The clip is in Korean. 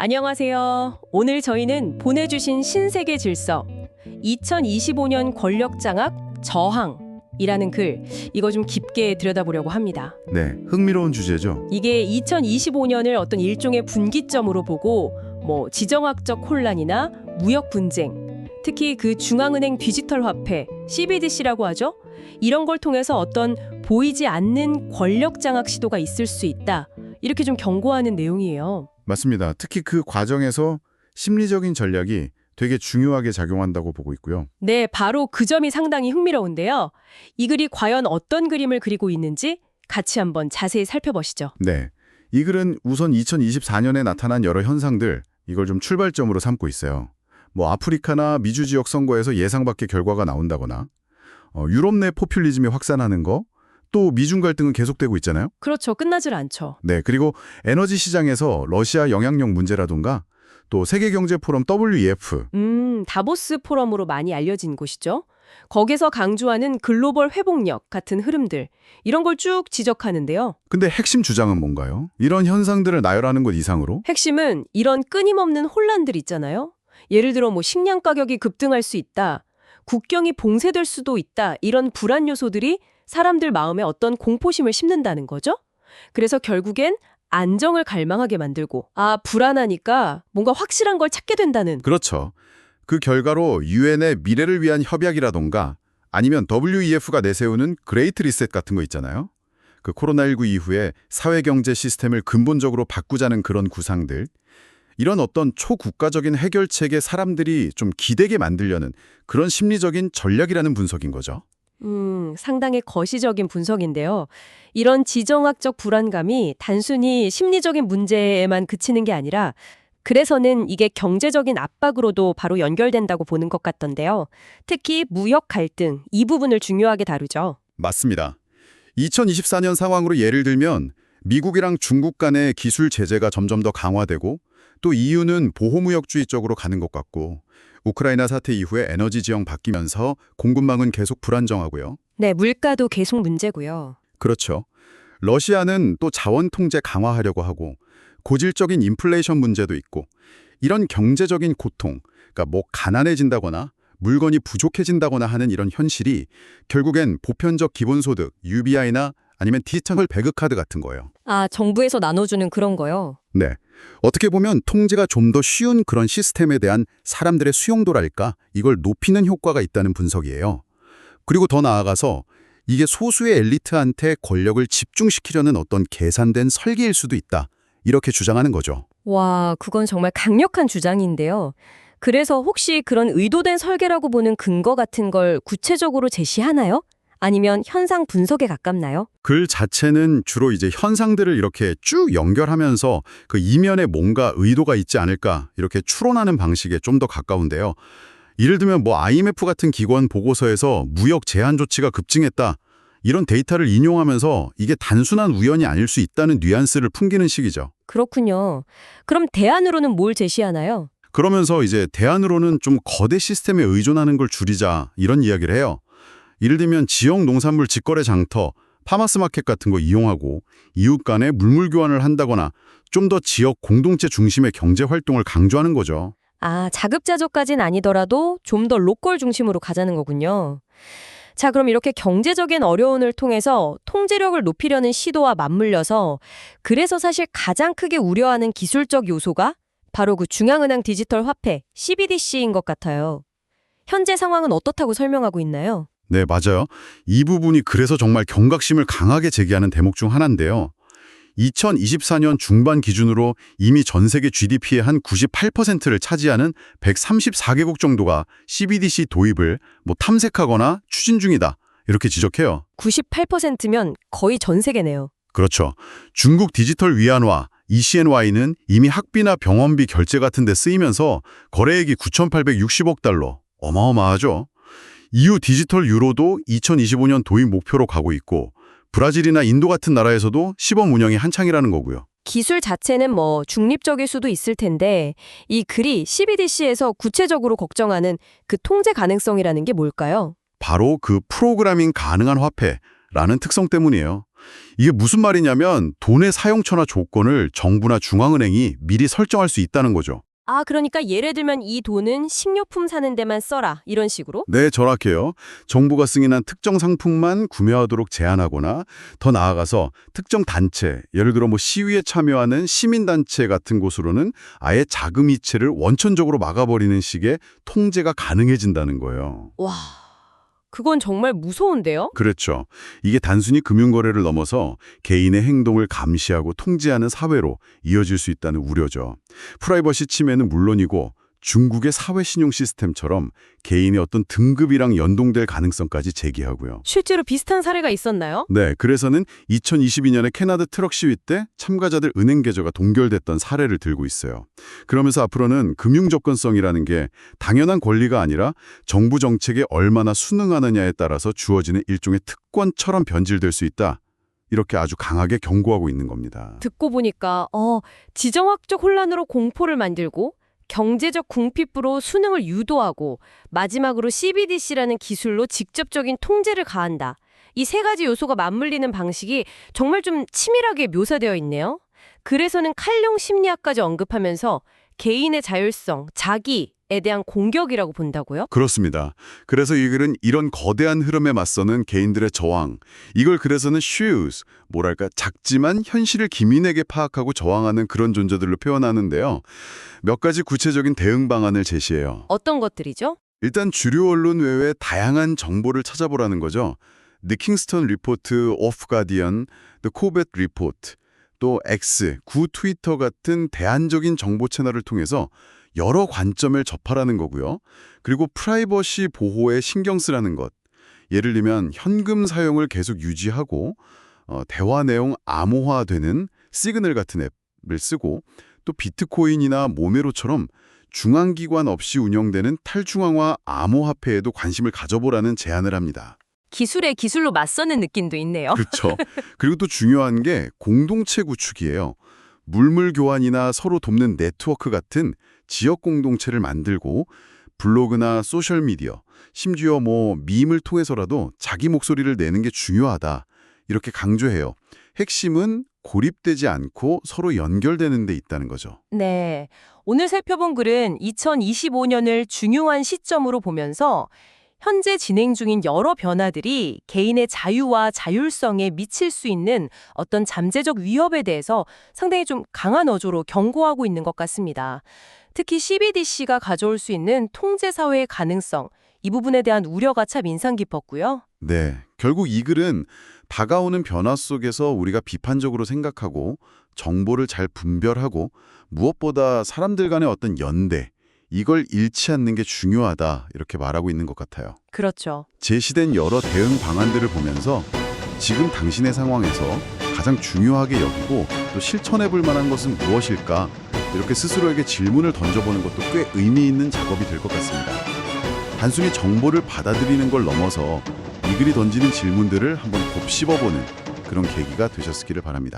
안녕하세요. 오늘 저희는 보내주신 신세계 질서, 2025년 권력장악 저항이라는 글, 이거 좀 깊게 들여다보려고 합니다. 네, 흥미로운 주제죠. 이게 2025년을 어떤 일종의 분기점으로 보고 지정학적 혼란이나 무역 분쟁, 특히 그 중앙은행 디지털 화폐, CBDC라고 하죠. 이런 걸 통해서 어떤 보이지 않는 권력장악 시도가 있을 수 있다. 이렇게 좀 경고하는 내용이에요. 맞습니다. 특히 그 과정에서 심리적인 전략이 되게 중요하게 작용한다고 보고 있고요. 네, 바로 그 점이 상당히 흥미로운데요. 이 글이 과연 어떤 그림을 그리고 있는지 같이 한번 자세히 살펴보시죠. 네, 이 글은 우선 2024년에 나타난 여러 현상들, 이걸 좀 출발점으로 삼고 있어요. 아프리카나 미주 지역 선거에서 예상 밖의 결과가 나온다거나 유럽 내 포퓰리즘이 확산하는 거, 또 미중 갈등은 계속되고 있잖아요. 그렇죠. 끝나질 않죠. 네, 그리고 에너지 시장에서 러시아 영향력 문제라든가 또 세계경제포럼 WEF. 다보스 포럼으로 많이 알려진 곳이죠. 거기서 강조하는 글로벌 회복력 같은 흐름들, 이런 걸 쭉 지적하는데요. 근데 핵심 주장은 뭔가요? 이런 현상들을 나열하는 것 이상으로 핵심은 이런 끊임없는 혼란들 있잖아요. 예를 들어 식량 가격이 급등할 수 있다, 국경이 봉쇄될 수도 있다, 이런 불안 요소들이 사람들 마음에 어떤 공포심을 심는다는 거죠. 그래서 결국엔 안정을 갈망하게 만들고, 불안하니까 뭔가 확실한 걸 찾게 된다는. 그렇죠. 그 결과로 유엔의 미래를 위한 협약이라던가 아니면 WEF가 내세우는 그레이트 리셋 같은 거 있잖아요. 그 코로나19 이후에 사회경제 시스템을 근본적으로 바꾸자는 그런 구상들. 이런 어떤 초국가적인 해결책에 사람들이 좀 기대게 만들려는 그런 심리적인 전략이라는 분석인 거죠. 상당히 거시적인 분석인데요. 이런 지정학적 불안감이 단순히 심리적인 문제에만 그치는 게 아니라 그래서는 이게 경제적인 압박으로도 바로 연결된다고 보는 것 같던데요. 특히 무역 갈등, 이 부분을 중요하게 다루죠. 맞습니다. 2024년 상황으로 예를 들면 미국이랑 중국 간의 기술 제재가 점점 더 강화되고 또 EU는 보호무역주의 쪽으로 가는 것 같고 우크라이나 사태 이후에 에너지 지형 바뀌면서 공급망은 계속 불안정하고요. 네, 물가도 계속 문제고요. 그렇죠. 러시아는 또 자원 통제 강화하려고 하고 고질적인 인플레이션 문제도 있고 이런 경제적인 고통, 그러니까 가난해진다거나 물건이 부족해진다거나 하는 이런 현실이 결국엔 보편적 기본소득, UBI나 아니면 디지털 배급카드 같은 거예요. 정부에서 나눠주는 그런 거요? 네. 어떻게 보면 통제가 좀 더 쉬운 그런 시스템에 대한 사람들의 수용도랄까, 이걸 높이는 효과가 있다는 분석이에요. 그리고 더 나아가서 이게 소수의 엘리트한테 권력을 집중시키려는 어떤 계산된 설계일 수도 있다. 이렇게 주장하는 거죠. 와, 그건 정말 강력한 주장인데요. 그래서 혹시 그런 의도된 설계라고 보는 근거 같은 걸 구체적으로 제시하나요? 아니면 현상 분석에 가깝나요? 글 자체는 주로 이제 현상들을 이렇게 쭉 연결하면서 그 이면에 뭔가 의도가 있지 않을까 이렇게 추론하는 방식에 좀 더 가까운데요. 예를 들면 IMF 같은 기관 보고서에서 무역 제한 조치가 급증했다. 이런 데이터를 인용하면서 이게 단순한 우연이 아닐 수 있다는 뉘앙스를 풍기는 식이죠. 그렇군요. 그럼 대안으로는 뭘 제시하나요? 그러면서 이제 대안으로는 좀 거대 시스템에 의존하는 걸 줄이자 이런 이야기를 해요. 예를 들면 지역 농산물 직거래 장터, 파마스 마켓 같은 거 이용하고 이웃 간에 물물 교환을 한다거나 좀 더 지역 공동체 중심의 경제 활동을 강조하는 거죠. 자급자족까진 아니더라도 좀 더 로컬 중심으로 가자는 거군요. 자, 그럼 이렇게 경제적인 어려움을 통해서 통제력을 높이려는 시도와 맞물려서 그래서 사실 가장 크게 우려하는 기술적 요소가 바로 그 중앙은행 디지털 화폐, CBDC인 것 같아요. 현재 상황은 어떻다고 설명하고 있나요? 네, 맞아요. 이 부분이 그래서 정말 경각심을 강하게 제기하는 대목 중 하나인데요. 2024년 중반 기준으로 이미 전 세계 GDP의 한 98%를 차지하는 134개국 정도가 CBDC 도입을 탐색하거나 추진 중이다. 이렇게 지적해요. 98%면 거의 전 세계네요. 그렇죠. 중국 디지털 위안화, ECNY는 이미 학비나 병원비 결제 같은 데 쓰이면서 거래액이 9,860억 달러. 어마어마하죠. EU 디지털 유로도 2025년 도입 목표로 가고 있고 브라질이나 인도 같은 나라에서도 시범 운영이 한창이라는 거고요. 기술 자체는 중립적일 수도 있을 텐데 이 글이 CBDC에서 구체적으로 걱정하는 그 통제 가능성이라는 게 뭘까요? 바로 그 프로그래밍 가능한 화폐라는 특성 때문이에요. 이게 무슨 말이냐면 돈의 사용처나 조건을 정부나 중앙은행이 미리 설정할 수 있다는 거죠. 아, 그러니까 예를 들면 이 돈은 식료품 사는 데만 써라. 이런 식으로? 네, 정확해요. 정부가 승인한 특정 상품만 구매하도록 제한하거나 더 나아가서 특정 단체, 예를 들어 뭐 시위에 참여하는 시민단체 같은 곳으로는 아예 자금 이체를 원천적으로 막아버리는 식의 통제가 가능해진다는 거예요. 와, 그건 정말 무서운데요? 그렇죠. 이게 단순히 금융거래를 넘어서 개인의 행동을 감시하고 통제하는 사회로 이어질 수 있다는 우려죠. 프라이버시 침해는 물론이고 중국의 사회신용 시스템처럼 개인의 어떤 등급이랑 연동될 가능성까지 제기하고요. 실제로 비슷한 사례가 있었나요? 네, 그래서는 2022년에 캐나다 트럭 시위 때 참가자들 은행 계좌가 동결됐던 사례를 들고 있어요. 그러면서 앞으로는 금융 접근성이라는 게 당연한 권리가 아니라 정부 정책에 얼마나 순응하느냐에 따라서 주어지는 일종의 특권처럼 변질될 수 있다. 이렇게 아주 강하게 경고하고 있는 겁니다. 듣고 보니까 지정학적 혼란으로 공포를 만들고 경제적 궁핍으로 수능을 유도하고 마지막으로 CBDC라는 기술로 직접적인 통제를 가한다. 이 세 가지 요소가 맞물리는 방식이 정말 좀 치밀하게 묘사되어 있네요. 그래서는 칼륨 심리학까지 언급하면서 개인의 자율성, 자기에 대한 공격이라고 본다고요? 그렇습니다. 그래서 이 글은 이런 거대한 흐름에 맞서는 개인들의 저항, 이걸 그래서는 shoes, 뭐랄까 작지만 현실을 기민하게 파악하고 저항하는 그런 존재들로 표현하는데요. 몇 가지 구체적인 대응 방안을 제시해요. 어떤 것들이죠? 일단 주류 언론 외에 다양한 정보를 찾아보라는 거죠. The Kingston Report, Off Guardian, The Corbett Report, 또 X, 구 트위터 같은 대안적인 정보 채널을 통해서 여러 관점을 접하라는 거고요. 그리고 프라이버시 보호에 신경 쓰라는 것. 예를 들면 현금 사용을 계속 유지하고 대화 내용 암호화되는 시그널 같은 앱을 쓰고 또 비트코인이나 모메로처럼 중앙기관 없이 운영되는 탈중앙화 암호화폐에도 관심을 가져보라는 제안을 합니다. 기술에 기술로 맞서는 느낌도 있네요. 그렇죠. 그리고 또 중요한 게 공동체 구축이에요. 물물 교환이나 서로 돕는 네트워크 같은 지역 공동체를 만들고 블로그나 소셜미디어, 심지어 밈을 통해서라도 자기 목소리를 내는 게 중요하다. 이렇게 강조해요. 핵심은 고립되지 않고 서로 연결되는 데 있다는 거죠. 네. 오늘 살펴본 글은 2025년을 중요한 시점으로 보면서 현재 진행 중인 여러 변화들이 개인의 자유와 자율성에 미칠 수 있는 어떤 잠재적 위협에 대해서 상당히 좀 강한 어조로 경고하고 있는 것 같습니다. 특히 CBDC가 가져올 수 있는 통제사회의 가능성, 이 부분에 대한 우려가 참 인상 깊었고요. 네, 결국 이 글은 다가오는 변화 속에서 우리가 비판적으로 생각하고 정보를 잘 분별하고 무엇보다 사람들 간의 어떤 연대, 이걸 잃지 않는 게 중요하다 이렇게 말하고 있는 것 같아요. 그렇죠. 제시된 여러 대응 방안들을 보면서 지금 당신의 상황에서 가장 중요하게 여기고 또 실천해 볼 만한 것은 무엇일까? 이렇게 스스로에게 질문을 던져보는 것도 꽤 의미 있는 작업이 될 것 같습니다. 단순히 정보를 받아들이는 걸 넘어서 이 글이 던지는 질문들을 한번 곱씹어보는 그런 계기가 되셨기를 바랍니다.